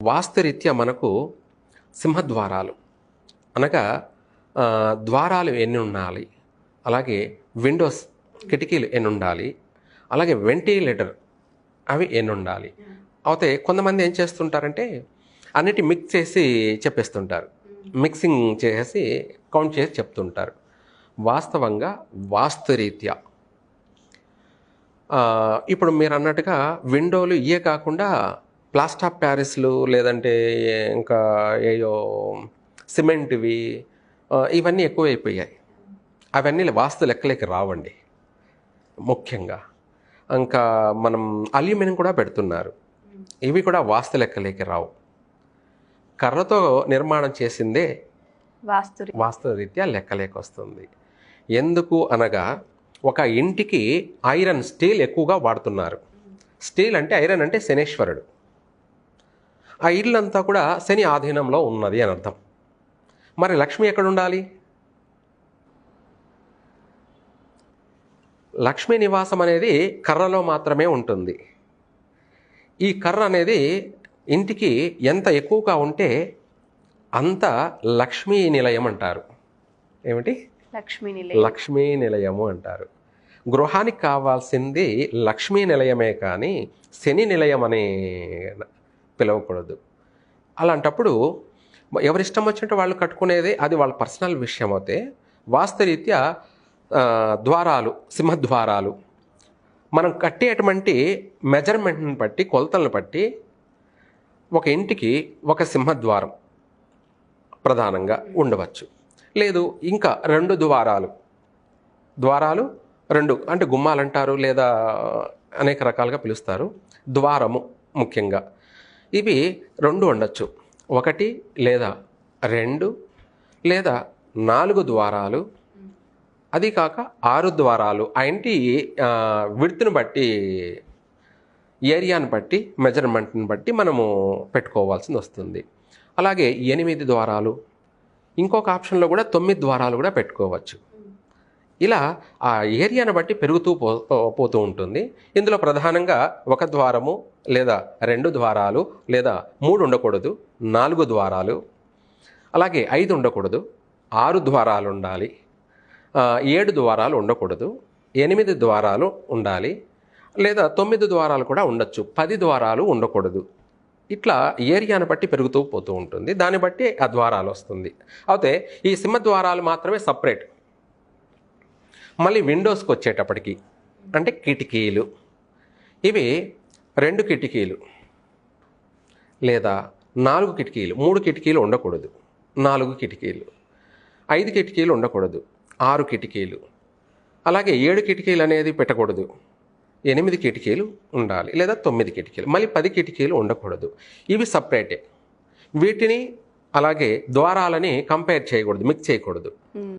వాస్తురీత్యా మనకు సింహద్వారాలు అనగా ద్వారాలు ఎన్ని ఉండాలి, అలాగే విండోస్ కిటికీలు ఎన్ని ఉండాలి, అలాగే వెంటిలేటర్ అవి ఎన్ని ఉండాలి. అయితే కొంతమంది ఏం చేస్తుంటారంటే అన్నిటి మిక్స్ చేసి చెప్పేస్తుంటారు, మిక్సింగ్ చేసి కౌంట్ చేసి చెప్తుంటారు. వాస్తవంగా వాస్తురీత్యా ఇప్పుడు మీరు అన్నట్టుగా విండోలు ఇవే కాకుండా ప్లాస్టర్ ఆఫ్ ప్యారిస్లు లేదంటే ఇంకా ఏయో సిమెంట్వి ఇవన్నీ ఎక్కువైపోయాయి. అవన్నీ వాస్తు లెక్కలేకి రావండి. ముఖ్యంగా ఇంకా మనం అల్యూమినియం కూడా పెడుతున్నారు, ఇవి కూడా వాస్తు లెక్కలేకి రావు. కర్రతో నిర్మాణం చేసిందే వాస్తురీత్యా లెక్కలేకి వస్తుంది. ఎందుకు అనగా ఒక ఇంటికి ఐరన్ స్టీల్ ఎక్కువగా వాడుతున్నారు. స్టీల్ అంటే ఐరన్ అంటే శనేశ్వరుడు. ఆ ఇల్లంతా కూడా శని ఆధీనంలో ఉన్నది అని అర్థం. మరి లక్ష్మి ఎక్కడ ఉండాలి? లక్ష్మీ నివాసం అనేది కర్రలో మాత్రమే ఉంటుంది. ఈ కర్ర అనేది ఇంటికి ఎంత ఎక్కువగా ఉంటే అంత లక్ష్మీ నిలయం అంటారు. ఏమిటి? లక్ష్మీ నిలయము అంటారు. గృహానికి కావాల్సింది లక్ష్మీ నిలయమే కానీ శని నిలయం అనే పిలవకూడదు. అలాంటప్పుడు ఎవరిష్టం వచ్చినట్టు వాళ్ళు కట్టుకునేది అది వాళ్ళ పర్సనల్ విషయం. అయితే వాస్తురీత్యా ద్వారాలు, సింహద్వారాలు మనం కట్టేటువంటి మెజర్మెంట్ని బట్టి, కొలతలను బట్టి ఒక ఇంటికి ఒక సింహద్వారం ప్రధానంగా ఉండవచ్చు. లేదు ఇంకా రెండు ద్వారాలు రెండు అంటే గుమ్మాలు అంటారు, లేదా అనేక రకాలుగా పిలుస్తారు. ద్వారము ముఖ్యంగా ఇవి రెండు ఉండొచ్చు. ఒకటి లేదా రెండు లేదా 4 ద్వారాలు, అది కాక 6 ద్వారాలు. ఆ ఇంటి విడ్త్ని బట్టి, ఏరియాని బట్టి, మెజర్మెంట్ని బట్టి మనము పెట్టుకోవాల్సింది వస్తుంది. అలాగే 8 ద్వారాలు, ఇంకొక ఆప్షన్లో కూడా 9 ద్వారాలు కూడా పెట్టుకోవచ్చు. ఇలా ఆ ఏరియాను బట్టి పెరుగుతూ పోతూ ఉంటుంది. ఇందులో ప్రధానంగా 1 ద్వారము లేదా 2 ద్వారాలు లేదా 3 ఉండకూడదు, 4 ద్వారాలు, అలాగే 5 ఉండకూడదు, 6 ద్వారాలు ఉండాలి, 7 ద్వారాలు ఉండకూడదు, 8 ద్వారాలు ఉండాలి, లేదా 9 ద్వారాలు కూడా ఉండొచ్చు, 10 ద్వారాలు ఉండకూడదు. ఇట్లా ఏరియాను బట్టి పెరుగుతూ పోతూ ఉంటుంది. దాన్ని బట్టి ఆ ద్వారాలు వస్తుంది. అయితే ఈ సింహద్వారాలు మాత్రమే సపరేట్. మళ్ళీ విండోస్కి వచ్చేటప్పటికి అంటే కిటికీలు, ఇవి 2 కిటికీలు లేదా 4 కిటికీలు, 3 కిటికీలు ఉండకూడదు, 4 కిటికీలు, 5 కిటికీలు ఉండకూడదు, 6 కిటికీలు, అలాగే 7 కిటికీలు అనేది పెట్టకూడదు, 8 కిటికీలు ఉండాలి, లేదా 9 కిటికీలు, మళ్ళీ 10 కిటికీలు ఉండకూడదు. ఇవి సపరేటే. వీటిని అలాగే ద్వారాలని కంపేర్ చేయకూడదు, మిక్స్ చేయకూడదు.